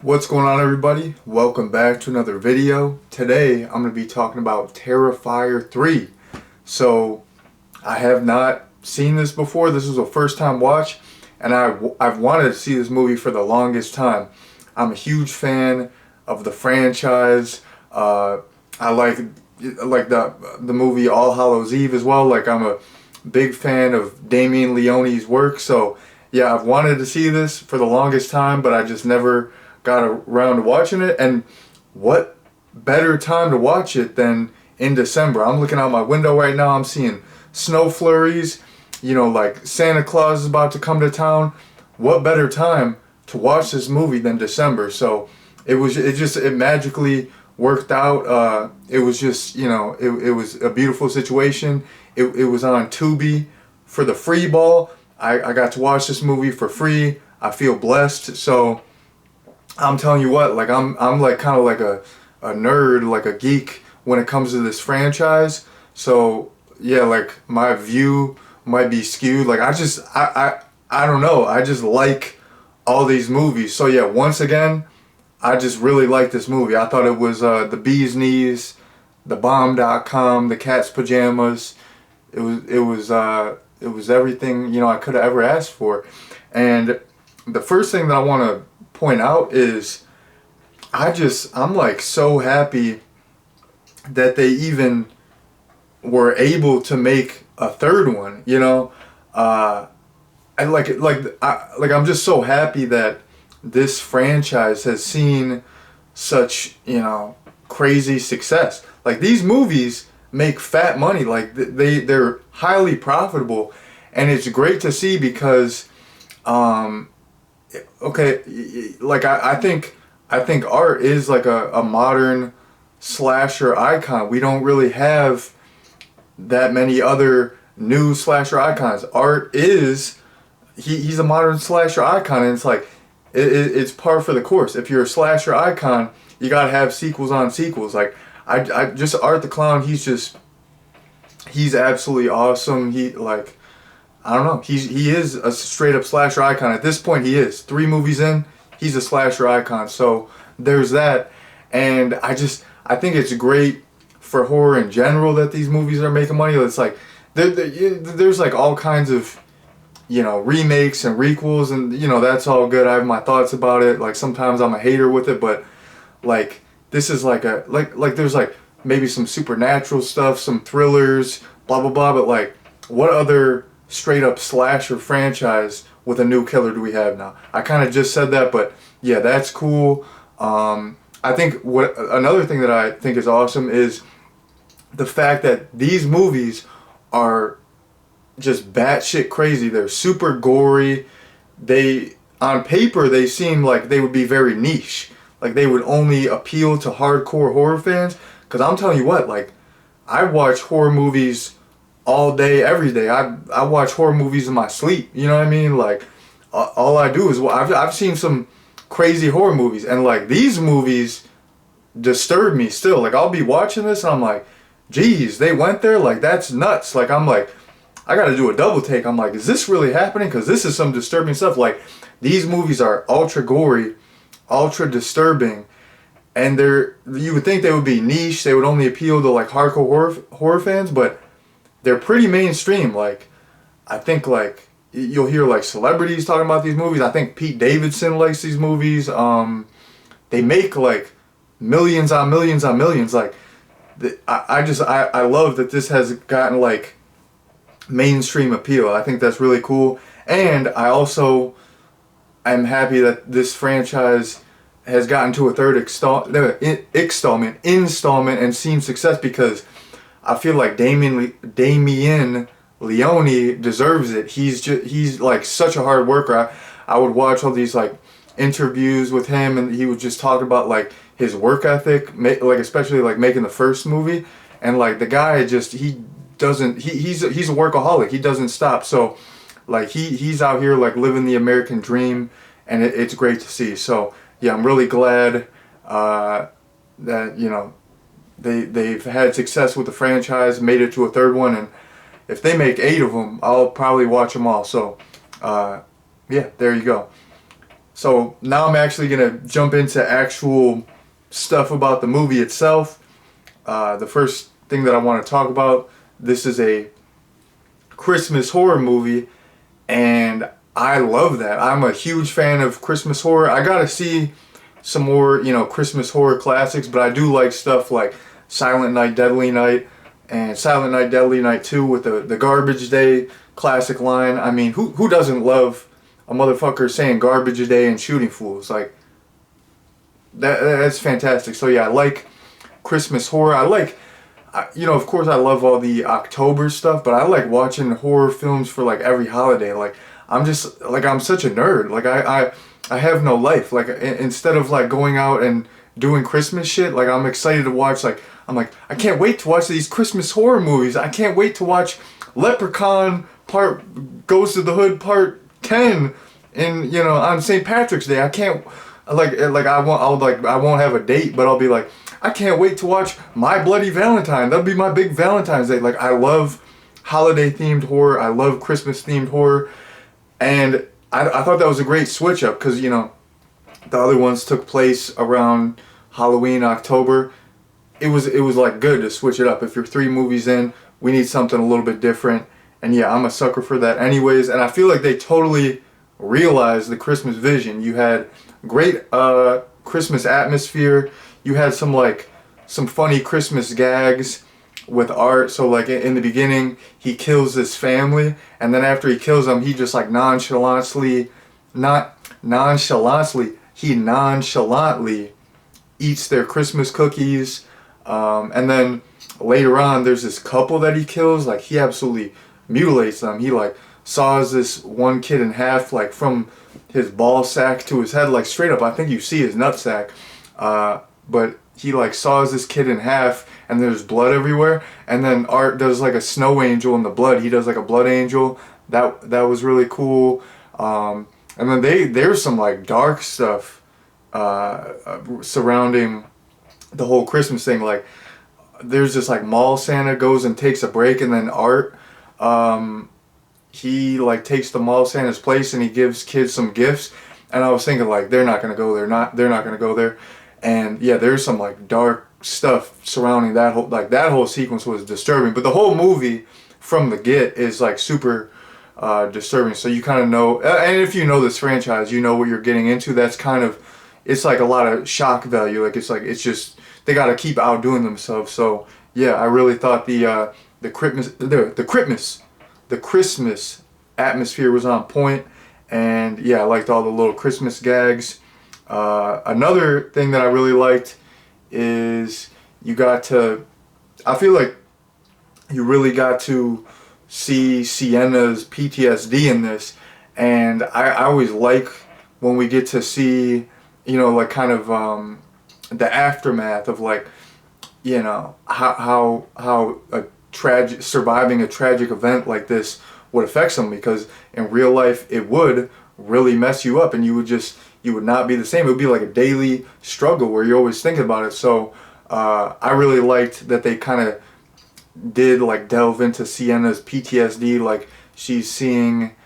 What's going on, everybody? Welcome back to another video. Today I'm going to be talking about Terrifier 3. So I have not seen this before. This was a first time watch, and I've wanted to see this movie for the longest time. I'm a huge fan of the franchise. I like the movie All Hallows Eve as well. Like, I'm a big fan of Damien Leone's work. So yeah, I've wanted to see this for the longest time, but I just never got around to watching it. And what better time to watch it than in December? I'm looking out my window right now. I'm seeing snow flurries. You know, like Santa Claus is about to come to town. What better time to watch this movie than December? So it magically worked out. It was just, it was a beautiful situation. It was on Tubi for the free ball. I got to watch this movie for free. I feel blessed. So I'm telling you what, like, I'm like kind of like a nerd, like a geek when it comes to this franchise. So yeah, like, my view might be skewed. Like, I don't know. I just like all these movies. So yeah, once again, I just really like this movie. I thought it was the bee's knees, the bomb.com, the cat's pajamas. It was everything, I could have ever asked for. And the first thing that I want to point out is I'm like so happy that they even were able to make a third one. I'm just so happy that this franchise has seen such, crazy success. Like, these movies make fat money. Like, they're highly profitable, and it's great to see because okay, like, I think art is like a modern slasher icon. We don't really have that many other new slasher icons. Art is he's a modern slasher icon, and it's like it's par for the course. If you're a slasher icon, you gotta have sequels on sequels. Like, I just Art the Clown. He's absolutely awesome. I don't know. He is a straight up slasher icon. At this point, he is. 3 movies in, he's a slasher icon. So there's that. And I think it's great for horror in general that these movies are making money. It's like there's like all kinds of, remakes and requels, and that's all good. I have my thoughts about it. Like, sometimes I'm a hater with it, but like, this is like there's like maybe some supernatural stuff, some thrillers, blah blah blah. But like, what other straight up slasher franchise with a new killer do we have now? I kind of just said that, but yeah, that's cool. I think another thing that I think is awesome is the fact that these movies are just batshit crazy. They're super gory. On paper, they seem like they would be very niche. Like, they would only appeal to hardcore horror fans. Because I'm telling you what, like, I watch horror movies all day, every day. I watch horror movies in my sleep. You know what I mean? Like, all I do is I've seen some crazy horror movies, and like, these movies disturb me still. Like, I'll be watching this and I'm like, geez, they went there. Like, that's nuts. Like, I'm like, I got to do a double take. I'm like, is this really happening? Because this is some disturbing stuff. Like, these movies are ultra gory, ultra disturbing, and you would think they would be niche. They would only appeal to like hardcore horror fans, but they're pretty mainstream. Like, I think, like, you'll hear like celebrities talking about these movies. I think Pete Davidson likes these movies. They make like millions on millions on millions. Like, I love that this has gotten like mainstream appeal. I think that's really cool. And I also am happy that this franchise has gotten to a third installment and seen success, because I feel like Damien Leone deserves it. He's like such a hard worker. I would watch all these like interviews with him, and he would just talk about like his work ethic, like especially like making the first movie, and like the guy just he's a workaholic. He doesn't stop. So like he's out here like living the American dream, and it's great to see. So yeah, I'm really glad that they've had success with the franchise, made it to a third one, and if they make 8 of them, I'll probably watch them all. So yeah, there you go. So now I'm actually gonna jump into actual stuff about the movie itself. The first thing that I want to talk about, this is a Christmas horror movie, and I love that. I'm a huge fan of Christmas horror. I gotta see some more, Christmas horror classics, but I do like stuff like Silent Night, Deadly Night, and Silent Night, Deadly Night 2 with the Garbage Day classic line. I mean, who doesn't love a motherfucker saying garbage day and shooting fools? Like, that's fantastic. So yeah, I like Christmas horror. Of course I love all the October stuff, but I like watching horror films for like every holiday. Like, I'm such a nerd. Like, I have no life. Like, instead of like going out and doing Christmas shit, like, I'm excited to watch, like, I can't wait to watch these Christmas horror movies. I can't wait to watch Leprechaun Goes to the Hood Part 10 on St. Patrick's Day. I can't, I won't have a date, but I'll be like, I can't wait to watch My Bloody Valentine. That'll be my big Valentine's Day. Like, I love holiday themed horror. I love Christmas themed horror. And I thought that was a great switch up because, the other ones took place around Halloween, October. It was like good to switch it up. If you're 3 movies in, we need something a little bit different. And yeah, I'm a sucker for that anyways. And I feel like they totally realized the Christmas vision. You had great Christmas atmosphere. You had some funny Christmas gags with art. So like in the beginning, he kills this family, and then after he kills them, he just like nonchalantly eats their Christmas cookies. And then later on, there's this couple that he kills. Like, he absolutely mutilates them. He like saws this one kid in half, like from his ball sack to his head, like straight up. I think you see his nutsack. But he like saws this kid in half, and there's blood everywhere. And then Art does like a snow angel in the blood. He does like a blood angel. That was really cool. And then there's some like dark stuff surrounding the whole Christmas thing. Like, there's this like mall Santa goes and takes a break, and then Art he like takes the mall Santa's place, and he gives kids some gifts. And I was thinking, like, they're not gonna go there. They're not gonna go there. And yeah, there's some like dark stuff surrounding that whole sequence was disturbing. But the whole movie from the get is like super disturbing. So you kind of know, and if you know this franchise, you know what you're getting into. That's kind of, it's like a lot of shock value. Like, it's just, they got to keep outdoing themselves. So yeah, I really thought the Christmas atmosphere was on point. And yeah, I liked all the little Christmas gags. Another thing that I really liked is I feel like you really got to see Sienna's PTSD in this. And I always like when we get to see, like kind of the aftermath of like, how surviving a tragic event like this would affect someone, because in real life it would really mess you up, and you would not be the same. It would be like a daily struggle where you're always thinking about it. So I really liked that they kind of did like delve into Sienna's PTSD. Like, she's seeing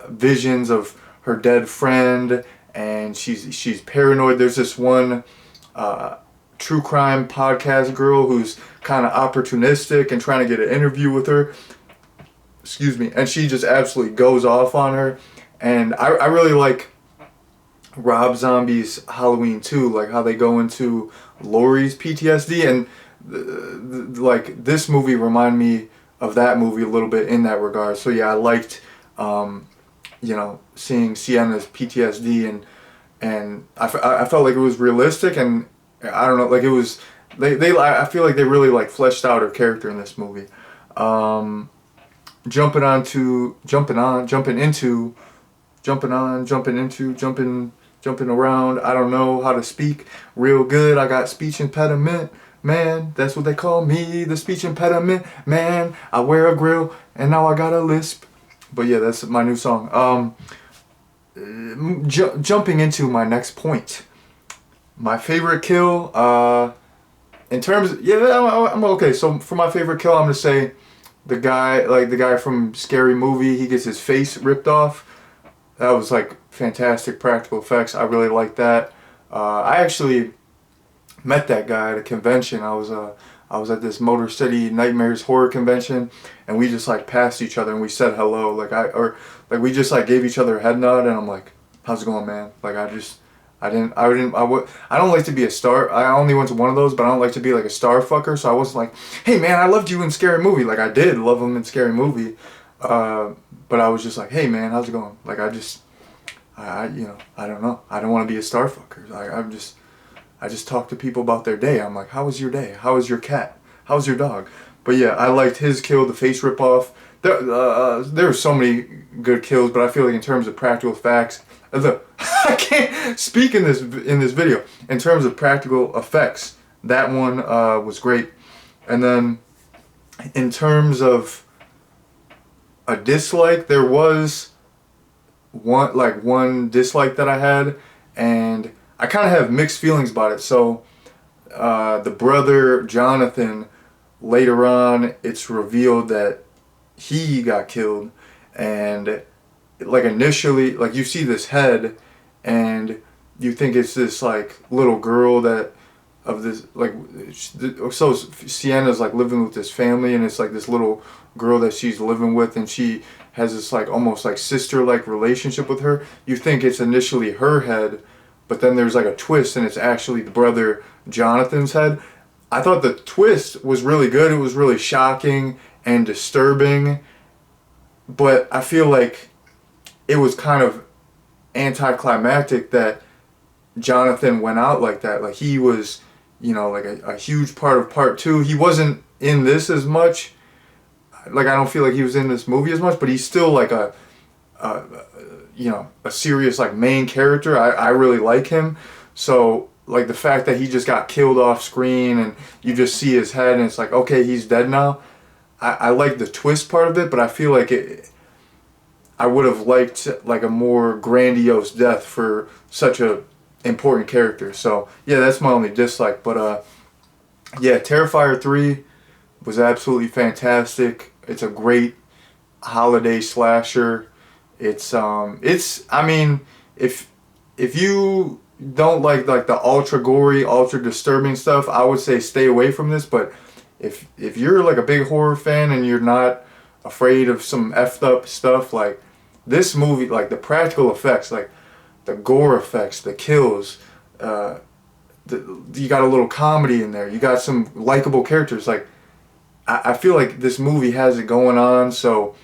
visions of her dead friend, and she's paranoid. There's this one true crime podcast girl who's kind of opportunistic and trying to get an interview with her. Excuse me. And she just absolutely goes off on her. And I really like Rob Zombie's Halloween 2, like how they go into Laurie's PTSD, and like this movie reminded me of that movie a little bit in that regard. So yeah, I liked seeing Sienna's PTSD, and I felt like it was realistic, and I don't know, like it was I feel like they really like fleshed out her character in this movie. Jumping around. I don't know how to speak real good. I got speech impediment, man. That's what they call me, the speech impediment, man. I wear a grill and now I got a lisp. But yeah, that's my new song. Jumping into my next point. My favorite kill, in terms of, I'm okay. So for my favorite kill, I'm gonna say the guy from Scary Movie. He gets his face ripped off. That was like fantastic practical effects. I really like that. I actually met that guy at a convention. I was at this Motor City Nightmares horror convention, and we just like passed each other and we said hello. We just like gave each other a head nod, and I'm like, "How's it going, man?" Like I don't like to be a star. I only went to one of those, but I don't like to be like a star fucker. So I wasn't like, "Hey man, I loved you in Scary Movie." Like I did love him in Scary Movie, but I was just like, "Hey man, how's it going?" Like I don't know. I don't want to be a star fucker. I just talk to people about their day. I'm like, how was your day? How was your cat? How was your dog? But yeah, I liked his kill, the face ripoff. There were so many good kills, but I feel like in terms of practical effects, I can't speak in this video. In terms of practical effects, that one was great. And then in terms of a dislike, there was one dislike that I had, and I kind of have mixed feelings about it. So the brother Jonathan, later on it's revealed that he got killed, and like initially, like you see this head and you think it's this like little girl that of this like, so Sienna's like living with this family, and it's like this little girl that she's living with, and she has this like almost like sister like relationship with her. You think it's initially her head, but then there's like a twist and it's actually the brother Jonathan's head. I thought the twist was really good. It was really shocking and disturbing, but I feel like it was kind of anticlimactic that Jonathan went out like that. Like he was, like a huge part of part two. He wasn't in this as much. Like I don't feel like he was in this movie as much, but he's still like a serious like main character. I really like him. So like the fact that he just got killed off screen and you just see his head and it's like, okay, he's dead now. I like the twist part of it, but I feel like I would have liked like a more grandiose death for such a important character. So yeah, that's my only dislike. But yeah, Terrifier 3 was absolutely fantastic. It's a great holiday slasher. I mean, if you don't like the ultra gory, ultra disturbing stuff, I would say stay away from this. But if you're like a big horror fan and you're not afraid of some effed up stuff, like this movie, like the practical effects, like the gore effects, the kills, you got a little comedy in there. You got some likable characters. Like I feel like this movie has it going on. So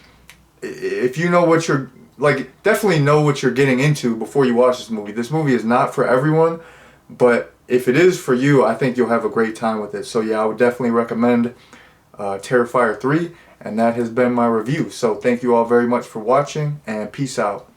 if you know what you're like, definitely know what you're getting into before you watch this movie. This movie is not for everyone, but if it is for you, I think you'll have a great time with it. So yeah, I would definitely recommend Terrifier 3, and that has been my review. So thank you all very much for watching, and peace out.